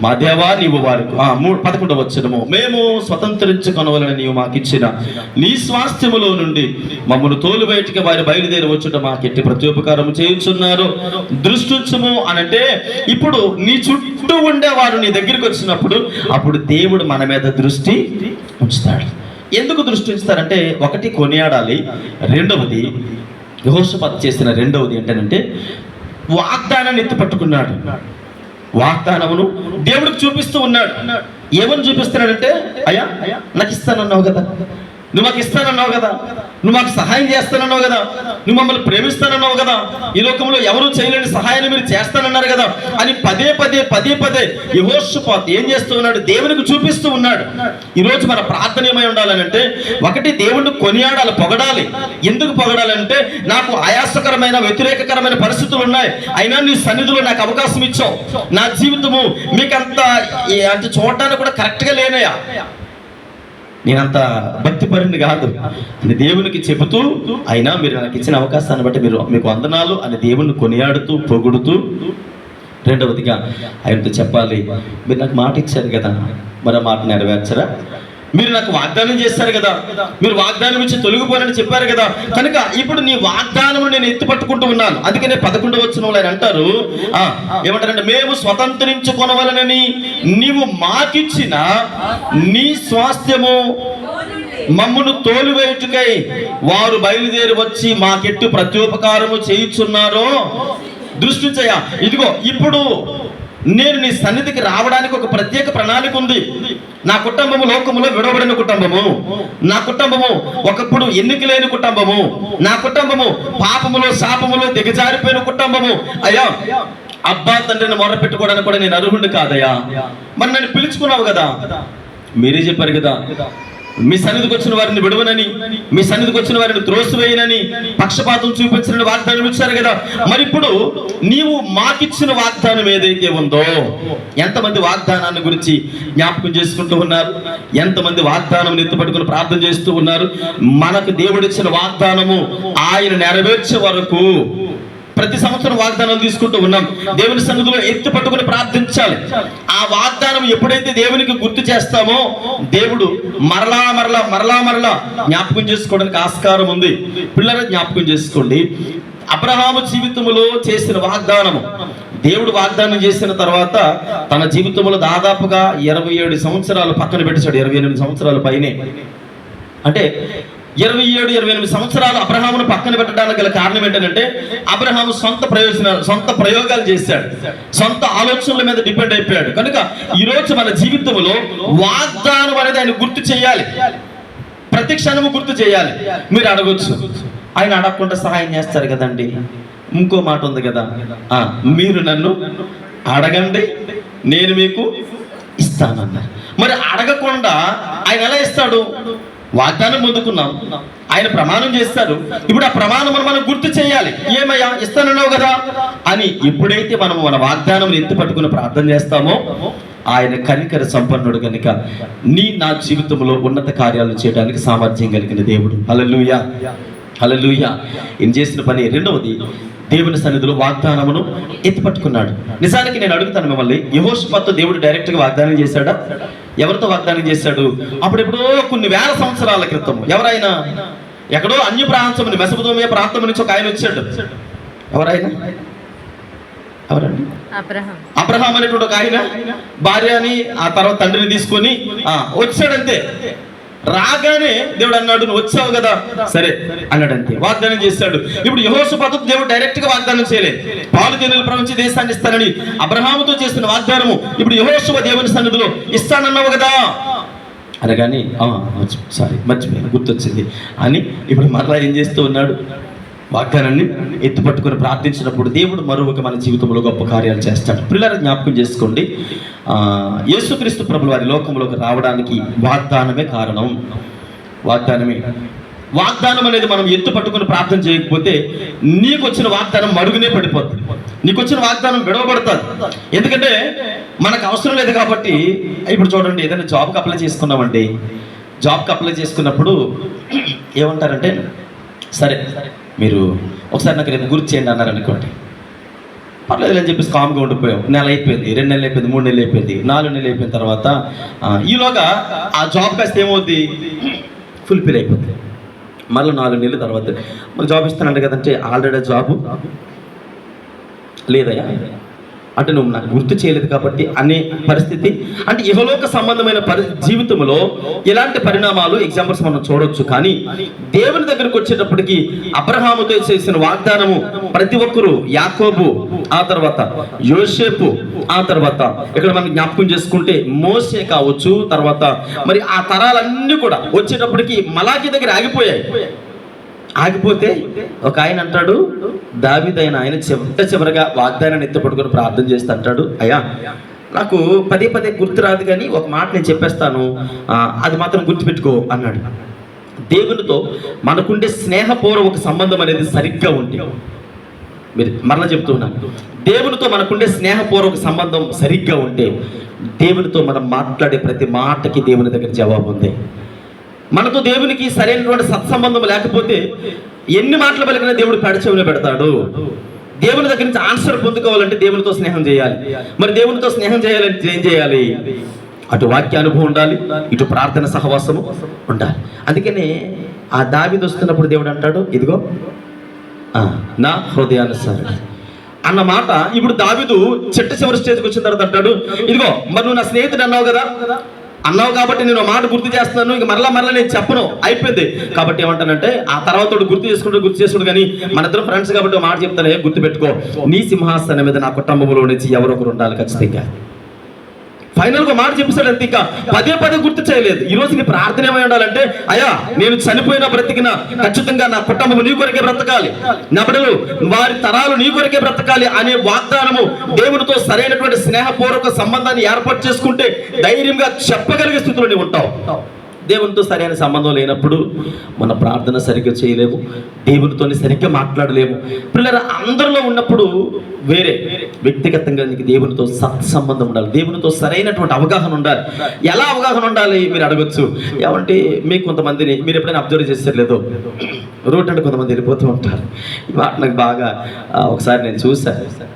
A: మా దేవా నీవు వారికి 11వ వచనము, మేము స్వతంత్రించుకొనవలని నీవు మాకు ఇచ్చిన నీ స్వాస్థ్యములో నుండి మమ్మల్ని తోలు బయటికి వారి బయలుదేరి వచ్చుట మాకెట్టి ప్రత్యుపకారము చేయుచున్నారు, దృష్టించుము అనంటే ఇప్పుడు నీ చుట్టూ ఉండేవారు నీ దగ్గరికి వచ్చినప్పుడు అప్పుడు దేవుడు మన మీద దృష్టి ఉంచుతాడు. ఎందుకు దృష్టి ఉంచుతారంటే, ఒకటి కొనియాడాలి, రెండవది యెహోషాపాతు చేసిన రెండవది ఏంటంటే వాగ్దానాన్ని ఎత్తి పట్టుకున్నాడు. వాగ్దానమును దేవుడికి చూపిస్తూ ఉన్నాడు. ఏమని చూపిస్తున్నాడంటే, అయ్యా నాకు ఇస్తానన్నావు కదా, నువ్వు మాకు ఇస్తానన్నావు కదా, నువ్వు మాకు సహాయం చేస్తానన్నావు కదా, నువ్వు మమ్మల్ని ప్రేమిస్తానన్నావు కదా, ఈ లోకంలో ఎవరు చేయలేని సహాయాన్ని మీరు చేస్తానన్నారు కదా అని పదే పదే యెహోషాపాతు ఏం చేస్తూ ఉన్నాడు, దేవునికి చూపిస్తూ ఉన్నాడు. ఈరోజు మన ప్రార్థన ఏమై ఉండాలంటే, ఒకటి దేవుణ్ణి కొనియాడాలి, పొగడాలి. ఎందుకు పొగడాలంటే, నాకు ఆయాసకరమైన వ్యతిరేకకరమైన పరిస్థితులు ఉన్నాయి, అయినా నీ సన్నిధిలో నాకు అవకాశం ఇచ్చావు, నా జీవితము మీకంత అంటే చూడటానికి కూడా కరెక్ట్గా లేనయా, నేనంత భక్తిపరుని కాదు అని దేవునికి చెబుతూ, అయినా మీరు నాకు ఇచ్చిన అవకాశాన్ని బట్టి మీకు వందనాలు అని దేవుణ్ణి కొనియాడుతూ పొగుడుతూ, రెండవదిగా ఆయనతో చెప్పాలి, మీరు నాకు మాట ఇచ్చారు కదా, మరో మాట నెరవేర్చరా, మీరు నాకు వాగ్దానం చేశారు కదా, మీరు వాగ్దానం ఇచ్చి తొలగిపోనని చెప్పారు కదా, కనుక ఇప్పుడు నీ వాగ్దానం నేను ఎత్తి పట్టుకుంటూ ఉన్నాను. అందుకనే 11వ వచనంలో ఆయన అంటారు, ఏమంటారంటే, మేము స్వతంత్రించుకొనవలనని నీవు మాకిచ్చిన నీ స్వాస్థ్యము మమ్మును తోలివేయుటకై వారు బయలుదేరి వచ్చి మాకెట్టు ప్రత్యుపకారము చేయుచున్నారో దృష్టించయ్యా. ఇదిగో ఇప్పుడు నేను నీ సన్నిధికి రావడానికి ఒక ప్రత్యేక ప్రణాళిక ఉంది. నా కుటుంబము లోకములో విడవబడిన కుటుంబము, నా కుటుంబము ఒకప్పుడు ఎన్నిక లేని కుటుంబము, నా కుటుంబము పాపములో శాపములో దిగజారిపోయిన కుటుంబము. అయ్యా అబ్బా తండ్రిని మొర్ర పెట్టుకోవడానికి కూడా నేను అర్హుడిని కాదయ్యా, మరి నన్ను పిలుచుకున్నావు కదా, మీరే చెప్పారు కదా, మీ సన్నిధికి వచ్చిన వారిని విడవనని, మీ సన్నిధికి వచ్చిన వారిని త్రోసివేయనని, పక్షపాతం చూపించని వాగ్దానం ఇచ్చారు కదా. మరి ఇప్పుడు నీవు మాకిచ్చిన వాగ్దానం ఏదైతే ఉందో, ఎంతమంది వాగ్దానాన్ని గురించి జ్ఞాపకం చేసుకుంటూ ఉన్నారు? ఎంతమంది వాగ్దానం ఎత్తుపట్టుకుని ప్రార్థన చేస్తూ ఉన్నారు? మనకు దేవుడిచ్చిన వాగ్దానము ఆయన నెరవేర్చే వరకు ప్రతి సంవత్సరం వాగ్దానాలు తీసుకుంటూ ఉన్నాం. దేవుని సన్నిధిలో ఎత్తి పట్టుకుని ప్రార్థించాలి. ఆ వాగ్దానం ఎప్పుడైతే దేవునికి గుర్తు చేస్తామో దేవుడు మరలా మరలా మరలా మరలా జ్ఞాపకం చేసుకోవడానికి ఆస్కారం ఉంది. పిల్లలు జ్ఞాపకం చేసుకోండి, అబ్రహాము జీవితంలో చేసిన వాగ్దానము, దేవుడు వాగ్దానం చేసిన తర్వాత తన జీవితంలో దాదాపుగా 27 సంవత్సరాలు పక్కన పెట్టాడు. 28 సంవత్సరాల పైనే, అంటే 27-28 సంవత్సరాలు అబ్రహామును పక్కన పెట్టడానికి గల కారణం ఏంటంటే అబ్రహాము సొంత ప్రయోగాలు చేశాడు, సొంత ఆలోచనల మీద డిపెండ్ అయిపోయాడు. కనుక ఈరోజు మన జీవితంలో వాగ్దానం అనేది ఆయన గుర్తు చేయాలి, ప్రతి క్షణము గుర్తు చేయాలి. మీరు అడగొచ్చు, ఆయన అడగకుండా సహాయం చేస్తారు కదండి. ఇంకో మాట ఉంది కదా, మీరు నన్ను అడగండి నేను మీకు ఇస్తానన్నారు. మరి అడగకుండా ఆయన ఎలా ఇస్తాడు? వాగ్దానం పొందుకున్నాం, ఆయన ప్రమాణం చేస్తారు. ఇప్పుడు ఆ ప్రమాణం మనం గుర్తు చేయాలి. ఏమయ్యా ఇస్తానన్నావు కదా అని. ఎప్పుడైతే మనం మన వాగ్దానం ఎత్తి పట్టుకుని ప్రార్థన చేస్తామో ఆయన కనికర సంపన్నుడు కనుక నా జీవితంలో ఉన్నత కార్యాలు చేయడానికి సామర్థ్యం కలిగిన దేవుడు. హల్లెలూయా, హల్లెలూయా. ఈయన చేసిన పని రెండవది, దేవుని సన్నిధిలో వాగ్దానమును ఎత్తిపట్టుకున్నాడు. నిజానికి నేను అడుగుతాను మిమ్మల్ని, యెహోషాపాతు దేవుడు డైరెక్ట్గా వాగ్దానం చేశాడా? ఎవరితో వాగ్దానం చేశాడు? అప్పుడెప్పుడో కొన్ని వేల సంవత్సరాల క్రితం ఎవరైనా ఎక్కడో అన్య ప్రాంతం, మెసొపొతామియా ప్రాంతం నుంచి ఒక ఆయన వచ్చాడు. ఎవరైనా? ఎవరండి? అబ్రహాం అనేటువంటి ఒక ఆయన భార్యని ఆ తర్వాత తండ్రిని తీసుకొని వచ్చాడంతే. రాగానే దేవుడు అన్నాడు, నువ్వు వచ్చావు కదా సరే అన్నాడు, అంతే. వాగ్దానం చేశాడు. ఇప్పుడు యెహోషాపాతు దేవుడు డైరెక్ట్ గా వాగ్దానం చేయలేదు. పాలు తేనెలు ప్రవహించే దేశాన్ని ఇస్తానని అబ్రహాముతో చేసిన వాగ్దానము ఇప్పుడు యెహోషువ దేవుని సన్నిధిలో ఇస్తానన్నావు కదా అనగానే మర్చిపోయాను, గుర్తొచ్చింది అని ఇప్పుడు మరలా ఏం చేస్తూ ఉన్నాడు? వాగ్దానాన్ని ఎత్తుపట్టుకుని ప్రార్థించినప్పుడు దేవుడు మరొక మన జీవితంలో గొప్ప కార్యాలు చేస్తాడు. పిల్లలు జ్ఞాపకం చేసుకోండి, యేసుక్రీస్తు ప్రభువు వారి లోకంలోకి రావడానికి వాగ్దానమే కారణం. వాగ్దానం అనేది మనం ఎత్తు పట్టుకుని ప్రార్థన చేయకపోతే నీకు వచ్చిన వాగ్దానం మరుగునే పడిపోతుంది, నీకు వచ్చిన వాగ్దానం విడవబడుతుంది. ఎందుకంటే మనకు అవసరం లేదు కాబట్టి. ఇప్పుడు చూడండి, ఏదైనా జాబ్కి అప్లై చేసుకున్నామండి, జాబ్కి అప్లై చేసుకున్నప్పుడు ఏమంటారంటే, సరే మీరు ఒకసారి నాకు రేపు గుర్తు చేయండి అన్నారు అనుకోండి, పర్లేదు అని చెప్పేసి కామ్గా ఉండిపోయాం. నెల అయిపోయింది, 2 నెలలు అయిపోయింది, 3 నెలలు అయిపోయింది, 4 నెలలు అయిపోయిన తర్వాత ఈలోగా ఆ జాబ్ కాస్త ఏమవుద్ది? ఫుల్ఫిల్ అయిపోతుంది. మళ్ళీ 4 నెలల తర్వాత మరి జాబ్ ఇస్తానంట కదంటే, ఆల్రెడీ జాబు లేదయ్యా అంటే నువ్వు నాకు గుర్తు చేయలేదు కాబట్టి అనే పరిస్థితి. అంటే ఇహలోక సంబంధమైన జీవితంలో ఎలాంటి పరిణామాలు ఎగ్జాంపుల్స్ మనం చూడొచ్చు. కానీ దేవుని దగ్గరకు వచ్చేటప్పటికి అబ్రహాముతో చేసిన వాగ్దానము ప్రతి ఒక్కరు, యాకోబు, ఆ తర్వాత యోసేపు, ఆ తర్వాత ఇక్కడ మనం జ్ఞాపకం చేసుకుంటే మోసే కావచ్చు, తర్వాత మరి ఆ తరాలన్నీ కూడా వచ్చేటప్పటికి మలాకి దగ్గర ఆగిపోతే ఒక ఆయన అంటాడు, దావీదైన ఆయన చివరగా వాగ్దానాన్ని ఎత్తుపట్టుకొని ప్రార్థన చేస్తే అంటాడు, అయ్యా నాకు పదే గుర్తు రాదు కానీ ఒక మాట నేను చెప్పేస్తాను, అది మాత్రం గుర్తుపెట్టుకో అన్నాడు. దేవునితో మనకుండే స్నేహపూర్వక సంబంధం అనేది సరిగ్గా ఉంటే, మీరు మరలా చెప్తున్నాను, దేవునితో మనకుండే స్నేహపూర్వక సంబంధం సరిగ్గా ఉంటే దేవునితో మనం మాట్లాడే ప్రతి మాటకి దేవుని దగ్గర జవాబు ఉంది. మనతో దేవునికి సరైనటువంటి సత్సంబంధం లేకపోతే ఎన్ని మాటలు పలికినా దేవుడు పెడచెవిలో పెడతాడు. దేవుని దగ్గర నుంచి ఆన్సర్ పొందుకోవాలంటే దేవునితో స్నేహం చేయాలి. మరి దేవునితో స్నేహం చేయాలంటే ఏం చేయాలి? అటు వాక్య అనుభవం ఉండాలి, ఇటు ప్రార్థన సహవాసము ఉండాలి. అందుకనే ఆ దావీదు వస్తున్నప్పుడు దేవుడు అంటాడు, ఇదిగో నా హృదయానుసారం అన్న మాట. ఇప్పుడు దావీదు చివరి స్టేజ్కి వచ్చిన తర్వాత అంటాడు, ఇదిగో మరి నువ్వు నా స్నేహితుడు అన్నావు కాబట్టి నేను మాట గుర్తు చేస్తున్నాను, ఇంక మరలా నేను చెప్పను, అయిపోయింది. కాబట్టి ఏమంటానంటే ఆ తర్వాత గుర్తు చేసుకుంటూ కానీ మన ఇద్దరు ఫ్రెండ్స్ కాబట్టి మాట చెప్తానే, గుర్తు పెట్టుకో, నీ సింహాసనం మీద నా కుటుంబంలో నుంచి ఎవరో ఒకరు ఉండాలి ఖచ్చితంగా. ఫైనల్ గా మాట చెప్పేసాడు అంతే, ఇంకా పదే గుర్తు చేయలేదు. ఈ రోజు నీ ప్రార్థన ఏమై ఉండాలంటే, అయ్యా నేను చనిపోయినా బ్రతికినా ఖచ్చితంగా నా కుటుంబం నీ కొరకే బ్రతకాలి, నా బిడ్డలు వారి తరాలు నీ కొరకే బ్రతకాలి అనే వాగ్దానము, దేవునితో సరైనటువంటి స్నేహపూర్వక సంబంధాన్ని ఏర్పాటు చేసుకుంటే ధైర్యంగా చెప్పగలిగే స్థితిలో నీవు ఉంటావు. దేవునితో సరైన సంబంధం లేనప్పుడు మన ప్రార్థన సరిగ్గా చేయలేము, దేవునితో సరిగ్గా మాట్లాడలేము. పిల్లలు అందరిలో ఉన్నప్పుడు వేరే వ్యక్తిగతంగా నీకు దేవునితో సత్సంబంధం ఉండాలి, దేవునితో సరైనటువంటి అవగాహన ఉండాలి. ఎలా అవగాహన ఉండాలి మీరు అడగొచ్చు. ఏమంటే మీకు కొంతమందిని మీరు ఎప్పుడైనా అబ్జర్వ్ చేస్తారు లేదో, రోడ్ అంటే కొంతమంది వెళ్ళిపోతూ ఉంటారు. ఈ మాట నాకు బాగా ఒకసారి నేను చూశాను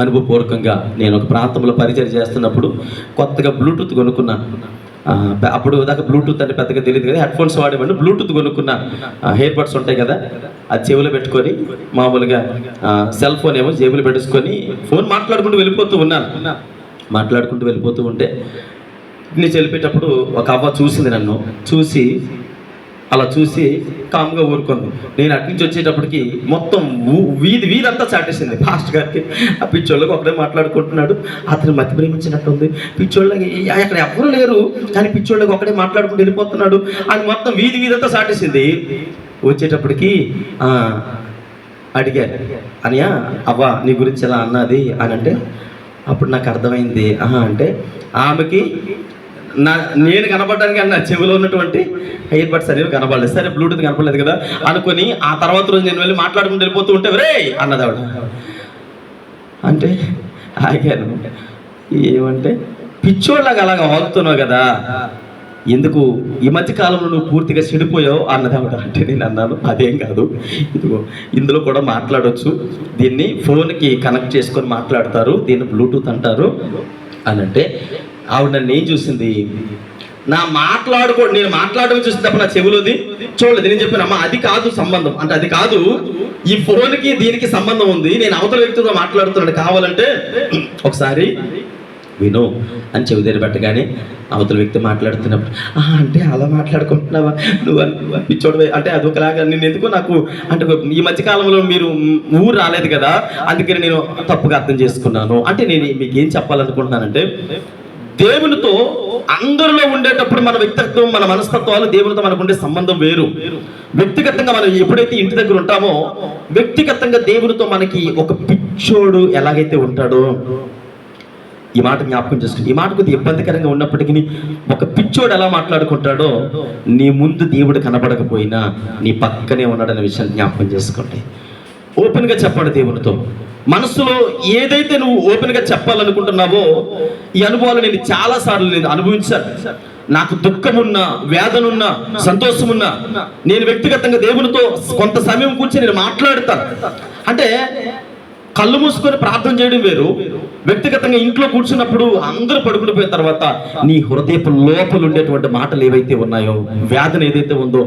A: అనుభవపూర్వకంగా. నేను ఒక ప్రాంతంలో పరిచయం చేస్తున్నప్పుడు కొత్తగా బ్లూటూత్ కొనుక్కున్నాను. అప్పుడు దాకా బ్లూటూత్ అంటే పెద్దగా తెలియదు కదా, హెడ్ ఫోన్స్ వాడేవాడిని. బ్లూటూత్ కొనుక్కున్నా, హెయిర్ బడ్స్ ఉంటాయి కదా, అది చెవులు పెట్టుకొని మామూలుగా సెల్ ఫోన్ ఏమో జేబులు పెట్టుకొని ఫోన్ మాట్లాడుకుంటూ వెళ్ళిపోతూ ఉన్నాను. మాట్లాడుకుంటూ వెళ్ళిపోతూ ఉంటే నేను వెళ్ళిపోయేటప్పుడు ఒక అవ్వ చూసింది, నన్ను చూసి అలా చూసి కామ్గా ఊరుకుంది. నేను అటు నుంచి వచ్చేటప్పటికి మొత్తం వీధంతా చాటేసింది ఫాస్ట్ గారికి. ఆ పిచ్చోళ్ళకి ఒకటే మాట్లాడుకుంటున్నాడు, అతను మతి ప్రేమించినట్టుంది, పిచ్చోళ్ళకి అక్కడ ఎవరు లేరు కానీ పిచ్చోళ్ళకి ఒకటే మాట్లాడుకుంటూ వెళ్ళిపోతున్నాడు అని మొత్తం వీధంతా చాటేసింది. వచ్చేటప్పటికి అడిగారు, అనియా అవ్వ నీ గురించి ఎలా అన్నది అని అంటే, అప్పుడు నాకు అర్థమైంది. అంటే ఆమెకి నేను కనపడడానికి అన్న చెవిలో ఉన్నటువంటి హెయిర్ బడ్స్ అనేవి కనపడలేదు. సరే బ్లూటూత్ కనపడలేదు కదా అనుకొని ఆ తర్వాత రోజు నేను వెళ్ళి మాట్లాడుకుంటూ వెళ్ళిపోతూ ఉంటే రే అన్నది ఆవిడ. అంటే ఆగాను, ఏమంటే పిచ్చోళ్ళగా అలాగా వాగుతున్నావు కదా, ఎందుకు ఈ మధ్య కాలంలో నువ్వు పూర్తిగా చెడిపోయావు అన్నది ఆవిడ. అంటే నేను అన్నాను, అదేం కాదు, ఇదిగో ఇందులో కూడా మాట్లాడవచ్చు, దీన్ని ఫోన్కి కనెక్ట్ చేసుకొని మాట్లాడతారు, దీన్ని బ్లూటూత్ అంటారు అని అంటే ఆవిడ నన్ను ఏం చూసింది, నేను మాట్లాడడం చూసిన తప్ప నా చెవులోది చూడలేదు. నేను చెప్పాను, అమ్మ అది కాదు సంబంధం అంటే, అది కాదు, ఈ ఫోన్కి దీనికి సంబంధం ఉంది, నేను అవతల వ్యక్తితో మాట్లాడుతున్నాను, కావాలంటే ఒకసారి విను అని చెవి దగ్గర పెట్టగానే అవతల వ్యక్తి మాట్లాడుతున్నప్పుడు అంటే అలా మాట్లాడుకుంటున్నావా నువ్వు పిచ్చోడు అంటే అది ఒకలాగా. నేను ఎందుకో నాకు అంటే ఈ మధ్యకాలంలో మీరు ఊరు రాలేదు కదా అందుకని నేను తప్పుగా అర్థం చేసుకున్నాను. అంటే నేను మీకు ఏం చెప్పాలనుకుంటున్నానంటే, దేవునితో అందరిలో ఉండేటప్పుడు మన వ్యక్తిత్వం మన మనస్తత్వాలు దేవునితో మనకు ఉండే సంబంధం వేరు. వ్యక్తిగతంగా మనం ఎప్పుడైతే ఇంటి దగ్గర ఉంటామో వ్యక్తిగతంగా దేవునితో మనకి ఒక పిచ్చోడు ఎలాగైతే ఉంటాడో, ఈ మాట జ్ఞాపకం చేసుకోండి. ఈ మాట కొద్దిగా ఇబ్బందికరంగా ఉన్నప్పటికీ ఒక పిచ్చోడు ఎలా మాట్లాడుకుంటాడో నీ ముందు దేవుడు కనబడకపోయినా నీ పక్కనే ఉన్నాడనే విషయాన్ని జ్ఞాపకం చేసుకోండి. ఓపెన్గా చెప్పండి దేవునితో. మనసులో ఏదైతే నువ్వు ఓపెన్గా చెప్పాలనుకుంటున్నావో, ఈ అనుభవాలు నేను చాలాసార్లు నేను అనుభవించాను. నాకు దుఃఖమున్నా, వేదనున్నా, సంతోషమున్నా నేను వ్యక్తిగతంగా దేవునితో కొంత సమయం కూర్చొని నేను మాట్లాడతాను. అంటే కళ్ళు మూసుకొని ప్రార్థన చేయడం వేరు, వ్యక్తిగతంగా ఇంట్లో కూర్చున్నప్పుడు అందరూ పడుకుని పోయిన తర్వాత నీ హృదయపు లోపల ఉండేటువంటి మాటలు ఏవైతే ఉన్నాయో, వేదన ఏదైతే ఉందో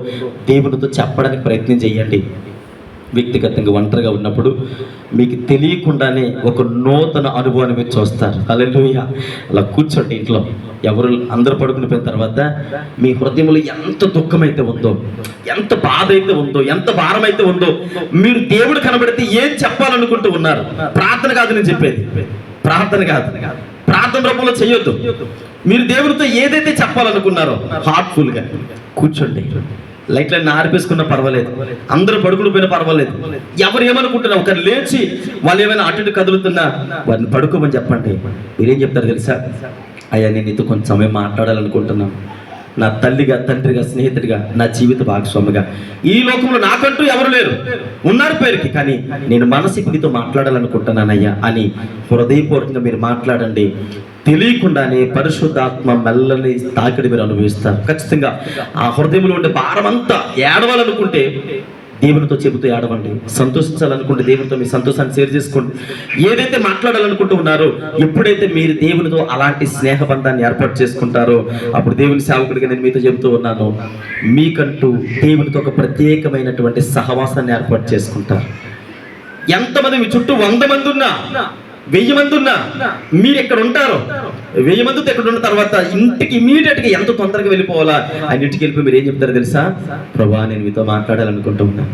A: దేవునితో చెప్పడానికి ప్రయత్నం చేయండి. వ్యక్తిగతంగా ఒంటరిగా ఉన్నప్పుడు మీకు తెలియకుండానే ఒక నూతన అనుభవాన్ని మీరు చూస్తారు. హల్లెలూయా. అలా కూర్చోండి ఇంట్లో, ఎవరు అందరూ పడుకుని పోయిన తర్వాత మీ హృదయంలో ఎంత దుఃఖమైతే ఉందో, ఎంత బాధ అయితే ఉందో, ఎంత భారం అయితే ఉందో, మీరు దేవుడు కనబడితే ఏం చెప్పాలనుకుంటూ ఉన్నారు. ప్రార్థన కాదు నేను చెప్పేది, ప్రార్థన కాదు, ప్రార్థన రూపంలో చేయొద్దు. మీరు దేవుడితో ఏదైతే చెప్పాలనుకున్నారో హార్ట్ఫుల్గా కూర్చోండి. లైట్లన్నీ ఆర్పేసుకున్నా పర్వాలేదు, అందరూ పడుకుని పోయినా పర్వాలేదు, ఎవరు ఏమనుకుంటున్నా ఒకరు లేచి వాళ్ళు ఏమైనా అటు ఇటు కదులుతున్నా వారిని పడుకోమని చెప్పండి. మీరేం చెప్తారు తెలుసా, అయ్యా నేను నీతో కొంచెం సమయం మాట్లాడాలనుకుంటున్నాను, నా తల్లిగా, తండ్రిగా, స్నేహితుడిగా, నా జీవిత భాగస్వామిగా, ఈ లోకంలో నాకంటూ ఎవరు లేరు, ఉన్నారు పేరుకి, కానీ నేను మనసుకి నీతో మాట్లాడాలనుకుంటున్నానయ్యా అని హృదయపూర్వకంగా మీరు మాట్లాడండి. తెలియకుండానే పరిశుద్ధాత్మ మెల్లని తాకిడి మీరు అనుభవిస్తారు. ఖచ్చితంగా ఆ హృదయంలో ఉండే భారం అంతా ఏడవాలనుకుంటే దేవునితో చెబుతూ ఏడవండి. సంతోషించాలనుకుంటే దేవునితో మీ సంతోషాన్ని షేర్ చేసుకోండి. ఏదైతే మాట్లాడాలనుకుంటూ ఉన్నారో, ఎప్పుడైతే మీరు దేవునితో అలాంటి స్నేహబంధాన్ని ఏర్పాటు చేసుకుంటారో, అప్పుడు దేవుని సేవకుడిగా నేను మీతో చెబుతూ ఉన్నాను, మీకంటూ దేవునితో ఒక ప్రత్యేకమైనటువంటి సహవాసాన్ని ఏర్పాటు చేసుకుంటారు. ఎంతమంది మీ చుట్టూ 100 మంది ఉన్నా, 1000 మంది ఉన్నా, మీరు ఎక్కడ ఉంటారో 1000 మందితో ఎక్కడ ఉన్న తర్వాత ఇంటికి ఇమీడియట్గా ఎంత తొందరగా వెళ్ళిపోవాలా ఆయన ఇంటికి వెళ్ళిపోయి మీరు ఏం చెప్తారో తెలుసా, ప్రభువా నేను మీతో మాట్లాడాలనుకుంటూ ఉన్నాను.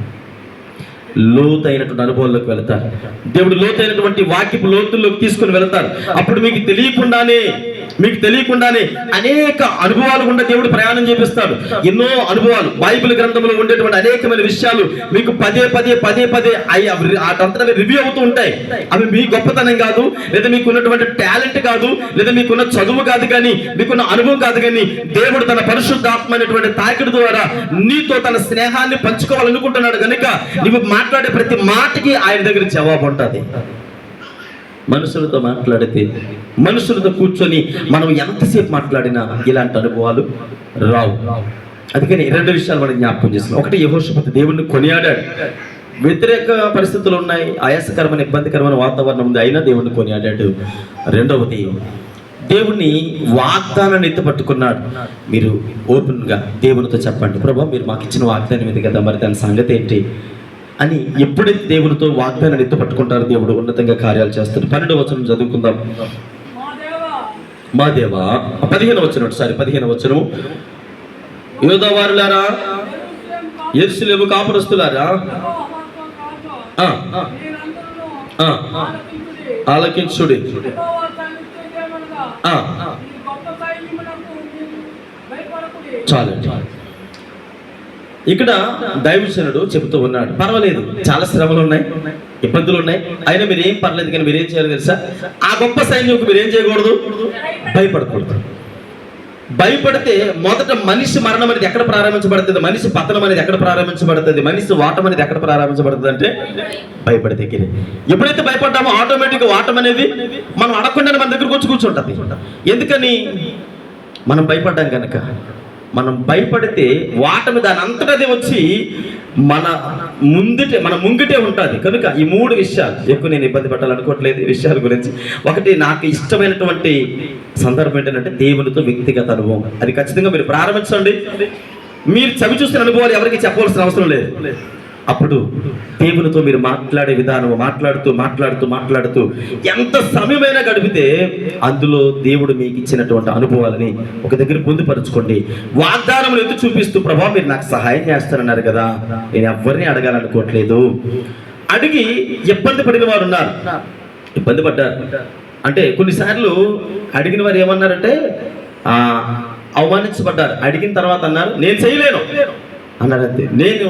A: లోతైనటువంటి అనుభవంలోకి వెళతారు. దేవుడు లోతైనటువంటి వాక్యపు లోతుల్లోకి తీసుకుని వెళతారు. అప్పుడు మీకు తెలియకుండానే మీకు తెలియకుండానే అనేక అనుభవాలు గుండా దేవుడు ప్రయాణం చేపిస్తాడు. ఎన్నో అనుభవాలు బైబిల్ గ్రంథంలో ఉండేటువంటి అనేకమైన విషయాలు మీకు పదే అటంతా రివ్యూ అవుతూ ఉంటాయి. అవి మీ గొప్పతనం కాదు, లేదా మీకు ఉన్నటువంటి టాలెంట్ కాదు, లేదా మీకున్న చదువు కాదు, కానీ మీకున్న అనుభవం కాదు, కానీ దేవుడు తన పరిశుద్ధాత్మ అనేటువంటి తాకిడి ద్వారా నీతో తన స్నేహాన్ని పంచుకోవాలనుకుంటున్నాడు. కనుక నువ్వు మాట్లాడే ప్రతి మాటకి ఆయన దగ్గర జవాబు ఉంటుంది. మనుషులతో మాట్లాడితే, మనుషులతో కూర్చొని మనం ఎంతసేపు మాట్లాడినా ఇలాంటి అనుభవాలు రావు. అందుకని రెండు విషయాలు మనం జ్ఞాపకం చేస్తున్నాం. ఒకటి, యెహోషాపాతు దేవుణ్ణి కొనియాడాడు. వ్యతిరేక పరిస్థితులు ఉన్నాయి, ఆయాసకరమైన ఇబ్బందికరమైన వాతావరణం ఉంది, అయినా దేవుణ్ణి కొనియాడాడు. రెండవది, దేవుణ్ణి వాగ్దానాన్ని ఎత్తుపట్టుకున్నాడు. మీరు ఓపెన్గా దేవునితో చెప్పండి, ప్రభా మీరు మాకు ఇచ్చిన వాగ్దానం ఇది కదా, మరి దాని సంగతి ఏంటి అని. ఎప్పుడైతే దేవునితో వాగ్దానాన్ని ఎత్తుపట్టుకుంటారో దేవుడు ఉన్నతంగా కార్యాలు చేస్తాడు. 12వ వచనం చదువుకుందాం. మా దేవా 15వ వచనం, 15వ వచనం. యోధావారులారా, యెరూషలేము కాపురస్తులారా, ఆలకించుడి. చాలండి. ఇక్కడ దైవజనుడు చెబుతూ ఉన్నాడు, పర్వాలేదు, చాలా శ్రమలు ఉన్నాయి, ఇబ్బందులు ఉన్నాయి, అయినా మీరు ఏం పర్లేదు, కానీ మీరేం చేయాలి తెలుసా? ఆ గొప్ప సైన్యంకు మీరేం చేయకూడదు? భయపడకూడదు. భయపడితే మొదట మనిషి మరణం అనేది ఎక్కడ ప్రారంభించబడుతుంది? మనిషి పతనం అనేది ఎక్కడ ప్రారంభించబడుతుంది? మనిషి వాటం అనేది ఎక్కడ ప్రారంభించబడుతుంది అంటే భయపడి దగ్గర. ఎప్పుడైతే భయపడ్డామో ఆటోమేటిక్గా వాటం అనేది మనం అడగకుండానే మన దగ్గరకు వచ్చి కూర్చుంటుంది. ఎందుకని? మనం భయపడ్డాం కనుక. మనం భయపడితే వాటమి దాని అంతటదే వచ్చి మన ముంగిటే ఉంటుంది. కనుక ఈ మూడు విషయాలు, ఎక్కువ నేను ఇబ్బంది పట్టాలనుకోవట్లేదు ఈ విషయాల గురించి. ఒకటి, నాకు ఇష్టమైనటువంటి సందర్భం ఏంటంటే దేవునితో వ్యక్తిగత అనుభవం. అది ఖచ్చితంగా మీరు ప్రారంభించండి. మీరు చవి చూసిన అనుభవాలు ఎవరికి చెప్పవలసిన అవసరం లేదు. అప్పుడు దేవునితో మీరు మాట్లాడే విధానం, మాట్లాడుతూ ఎంత సమయమైనా గడిపితే అందులో దేవుడు మీకు ఇచ్చినటువంటి అనుభవాలని ఒక దగ్గర పొందుపరచుకోండి. వాగ్దానములు ఎత్తు చూపిస్తూ, ప్రభా మీరు నాకు సహాయం చేస్తారన్నారు కదా, నేను ఎవరిని అడగాలనుకోవట్లేదు. అడిగి ఇబ్బంది పడిన వారు ఉన్నారు, ఇబ్బంది పడ్డారు. అంటే కొన్నిసార్లు అడిగిన వారు ఏమన్నారంటే అవమానించబడ్డారు. అడిగిన తర్వాత అన్నారు నేను చేయలేను అన్నారు. అంతే, నేను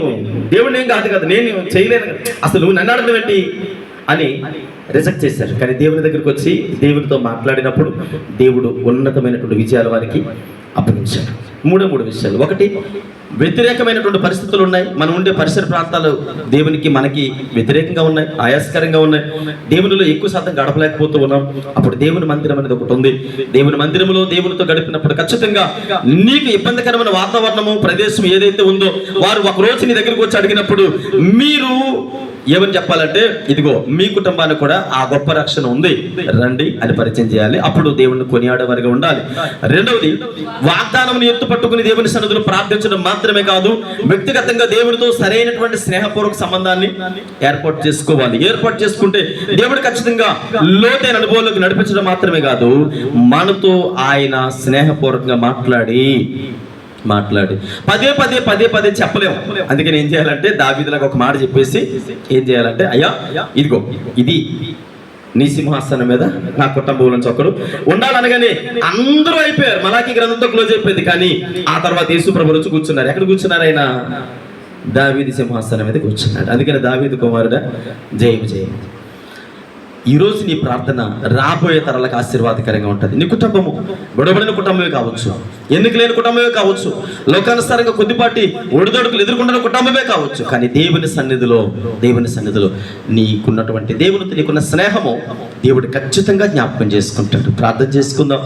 A: దేవుడిని ఏం కాదు కదా, నేను చేయలేను, అసలు నువ్వు నన్ను అడగడం ఏంటి అని రిజెక్ట్ చేశారు. కానీ దేవుని దగ్గరికి వచ్చి దేవుడితో మాట్లాడినప్పుడు దేవుడు ఉన్నతమైనటువంటి విజయాలు వారికి అప్పగించాడు. మూడు విషయాలు. ఒకటి, వ్యతిరేకమైనటువంటి పరిస్థితులు ఉన్నాయి. మనం ఉండే పరిసర ప్రాంతాలు దేవునికి మనకి వ్యతిరేకంగా ఉన్నాయి, ఆయాస్కరంగా ఉన్నాయి. దేవునిలో ఎక్కువ శాతం గడపలేకపోతూ ఉన్నాం. అప్పుడు దేవుని మందిరం అనేది ఒకటి ఉంది. దేవుని మందిరంలో దేవునితో గడిపినప్పుడు ఖచ్చితంగా నీకు ఇబ్బందికరమైన వాతావరణము, ప్రదేశం ఏదైతే ఉందో, వారు ఒక రోజు నీ దగ్గరకు వచ్చి అడిగినప్పుడు మీరు ఏమని చెప్పాలంటే, ఇదిగో మీ కుటుంబానికి కూడా ఆ గొప్ప రక్షణ ఉంది, రండి అని పరిచయం చేయాలి. అప్పుడు దేవుణ్ణి కొనియాడేవారిగా ఉండాలి. రెండవది, వాగ్దానం ఎత్తు పట్టుకుని దేవుని సన్నిధిలో ప్రార్థించడం మాత్రమే కాదు, వ్యక్తిగతంగా దేవునితో సరైనటువంటి స్నేహపూర్వక సంబంధాన్ని ఏర్పాటు చేసుకోవాలి. ఏర్పాటు చేసుకుంటే దేవుడు ఖచ్చితంగా లోతైన అనుభవాలకు నడిపించడం మాత్రమే కాదు, మనతో ఆయన స్నేహపూర్వకంగా మాట్లాడి పదే చెప్పలేము. అందుకని ఏం చేయాలంటే దావీదులకు ఒక మాట చెప్పేసి ఏం చేయాలంటే, అయ్యా ఇదిగో ఇది నీ సింహాసనం మీద నా కుటుంబం నుంచి ఒకరు ఉండాలనగానే అందరూ అయిపోయారు. మలాకీ గ్రంథంతో క్లోజ్ అయిపోయింది. కానీ ఆ తర్వాత యేసు ప్రభు వచ్చి కూర్చున్నారు. ఎక్కడ కూర్చున్నారు? ఆయన దావీదు సింహాసనం మీద కూర్చున్నాడు. అందుకని దావీదు కుమారుడా జయం. ఈరోజు నీ ప్రార్థన రాబోయే తరాలకు ఆశీర్వాదకరంగా ఉంటుంది. నీ కుటుంబము గొడవడిన కుటుంబమే కావచ్చు, ఎన్నిక లేని కుటుంబమే కావచ్చు, లోకానుసారంగా కొద్దిపాటి ఒడిదొడుకులు ఎదుర్కొంటున్న కుటుంబమే కావచ్చు, కానీ దేవుని సన్నిధిలో నీకున్నటువంటి దేవునితో నీకున్న స్నేహము దేవుడు ఖచ్చితంగా జ్ఞాపకం చేసుకుంటాడు. ప్రార్థన చేసుకుందాం.